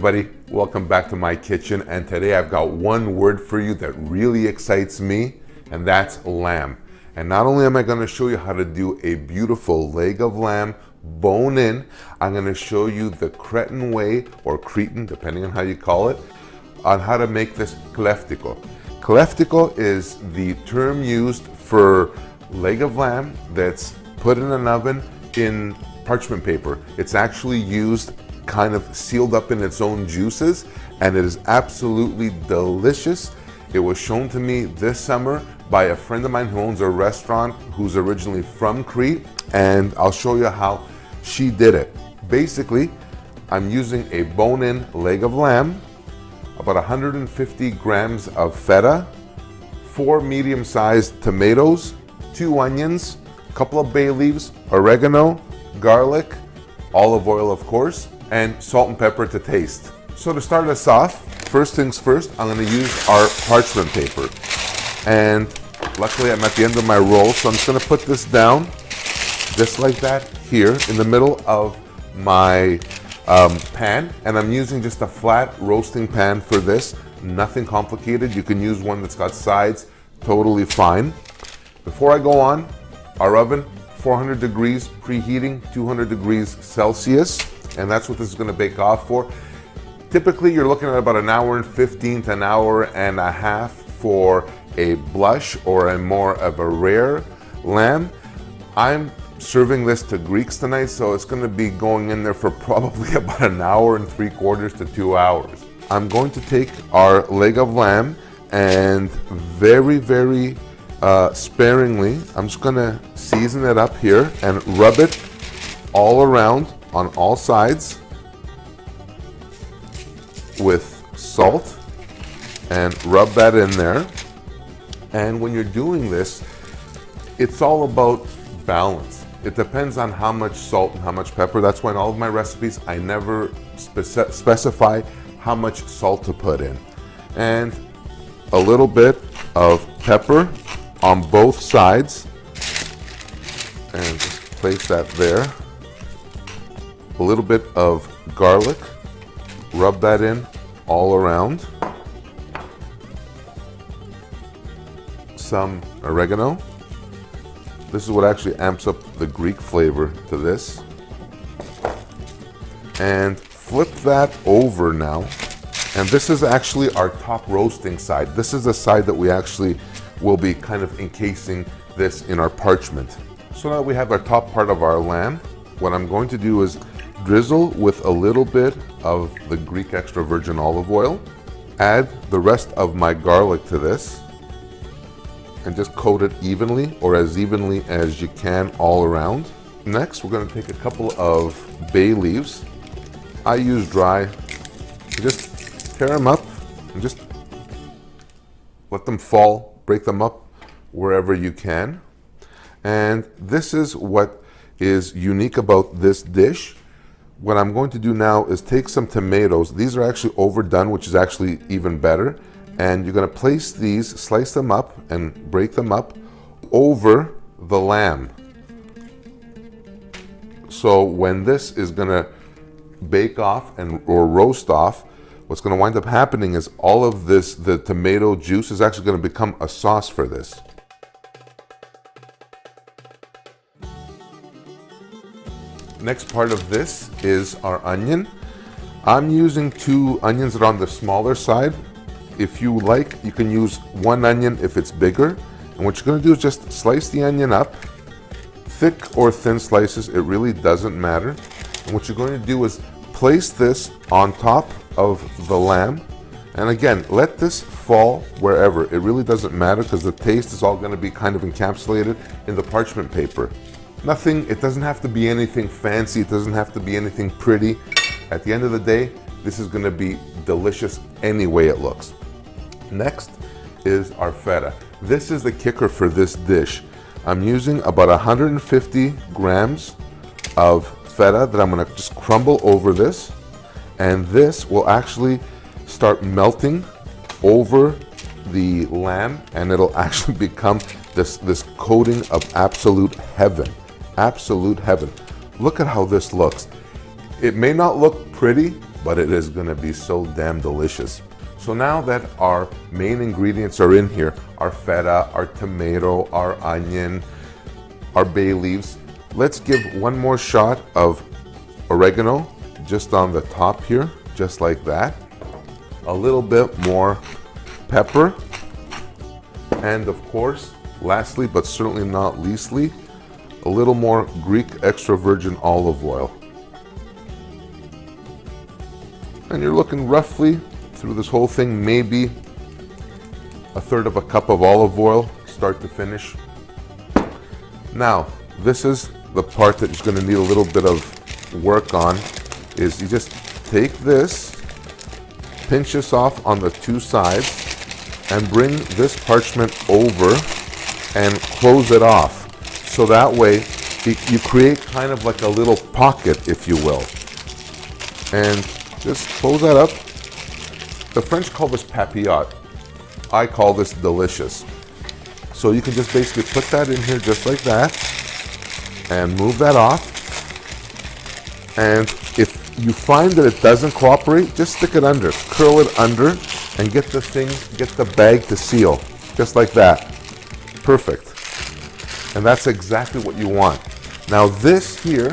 everybody, welcome back to my kitchen, and today I've got one word for you that really excites me, and that's lamb. And not only am I going to show you how to do a beautiful leg of lamb bone in, I'm going to show you the Cretan way, or Cretan, depending on how you call it, on how to make this Kleftiko. Kleftiko is the term used for leg of lamb that's put in an oven in parchment paper. It's actually used kind of sealed up in its own juices, and it is absolutely delicious. It was shown to me this summer by a friend of mine who owns a restaurant who's originally from Crete, and I'll show you how she did it. Basically, I'm using a bone-in leg of lamb, about 150 grams of feta, 4 medium-sized tomatoes, 2 onions, a couple of bay leaves, oregano, garlic, olive oil of course, and salt and pepper to taste. So to start us off, first things first, I'm going to use our parchment paper. And luckily I'm at the end of my roll, so I'm just going to put this down just like that here in the middle of my pan. And I'm using just a flat roasting pan for this, nothing complicated. You can use one that's got sides, totally fine. Before I go on, our oven, 400 degrees preheating, 200 degrees Celsius, and that's what this is going to bake off for. Typically you're looking at about an hour and 15 to an hour and a half for a blush or a more of a rare lamb. I'm serving this to Greeks tonight, so it's going to be going in there for probably about an hour and 3/4 to 2 hours. I'm going to take our leg of lamb and very sparingly, I'm just going to season it up here and rub it all around on all sides with salt, and rub that in there. And when you're doing this, it's all about balance. It depends on how much salt and how much pepper. That's why in all of my recipes I never specify how much salt to put in. And a little bit of pepper on both sides, and just place that there. A little bit of garlic, rub that in all around. Some oregano. This is what actually amps up the Greek flavor to this. And flip that over now. And this is actually our top roasting side. This is the side that we actually will be kind of encasing this in our parchment. So now we have our top part of our lamb. What I'm going to do is drizzle with a little bit of the Greek extra virgin olive oil, add the rest of my garlic to this, and just coat it evenly, or as evenly as you can all around. Next, we're going to take a couple of bay leaves. I use dry. Just tear them up and just let them fall, break them up wherever you can. And this is what is unique about this dish. What I'm going to do now is take some tomatoes. These are actually overdone, which is actually even better. And you're going to place these, slice them up and break them up over the lamb. So when this is going to bake off or roast off, what's going to wind up happening is all of this, the tomato juice is actually going to become a sauce for this. Next part of this is our onion. I'm using 2 onions that are on the smaller side. If you like, you can use 1 onion if it's bigger. And what you're going to do is just slice the onion up, thick or thin slices, it really doesn't matter. And what you're going to do is place this on top of the lamb. And again, let this fall wherever. It really doesn't matter because the taste is all going to be kind of encapsulated in the parchment paper. Nothing, it doesn't have to be anything fancy, it doesn't have to be anything pretty. At the end of the day, this is going to be delicious any way it looks. Next is our feta. This is the kicker for this dish. I'm using about 150 grams of feta that I'm going to just crumble over this, and this will actually start melting over the lamb, and it'll actually become this coating of absolute heaven. Absolute heaven. Look at how this looks. It may not look pretty, but it is gonna be so damn delicious. So now that our main ingredients are in here, our feta, our tomato, our onion, our bay leaves, let's give one more shot of oregano just on the top here, just like that. A little bit more pepper, and of course, lastly but certainly not leastly, a little more Greek extra virgin olive oil. And you're looking roughly through this whole thing, maybe a third of a cup of olive oil, start to finish. Now, this is the part that is going to need a little bit of work on, is you just take this, pinch this off on the two sides, and bring this parchment over and close it off. So that way you create kind of like a little pocket, if you will. And just close that up. The French call this papillote. I call this delicious. So you can just basically put that in here just like that and move that off. And if you find that it doesn't cooperate, just stick it under, curl it under, and get the bag to seal, just like that. Perfect. And that's exactly what you want. Now this here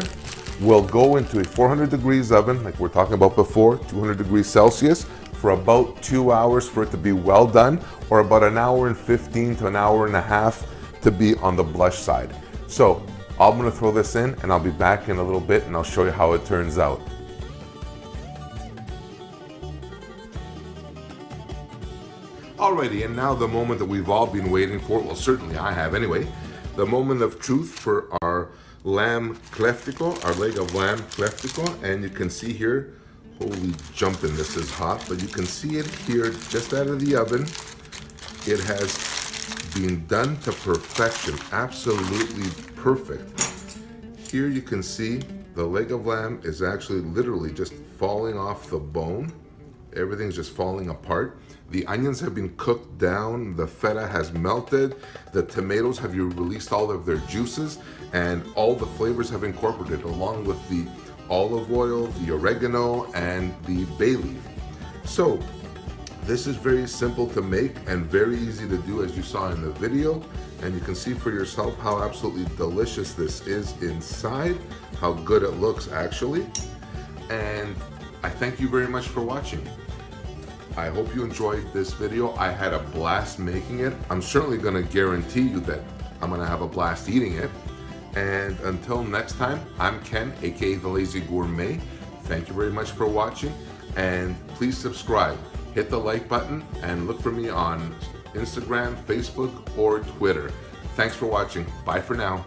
will go into a 400 degrees oven, like we're talking about before, 200 degrees Celsius, for about 2 hours for it to be well done, or about an hour and 15 to an hour and a half to be on the blush side. So I'm gonna throw this in and I'll be back in a little bit and I'll show you how it turns out. Alrighty, and now the moment that we've all been waiting for, well certainly I have anyway, the moment of truth for our lamb Kleftiko, our leg of lamb Kleftiko. And you can see here, holy jumping, this is hot, but you can see it here just out of the oven. It has been done to perfection, absolutely perfect. Here you can see the leg of lamb is actually literally just falling off the bone. Everything's just falling apart. The onions have been cooked down, the feta has melted, the tomatoes have released all of their juices, and all the flavors have incorporated along with the olive oil, the oregano, and the bay leaf. So this is very simple to make and very easy to do, as you saw in the video, and you can see for yourself how absolutely delicious this is inside, how good it looks actually. And I thank you very much for watching. I hope you enjoyed this video. I had a blast making it. I'm certainly going to guarantee you that I'm going to have a blast eating it. And until next time, I'm Ken, aka The Lazy Gourmet. Thank you very much for watching, and please subscribe. Hit the like button and look for me on Instagram, Facebook, or Twitter. Thanks for watching. Bye for now.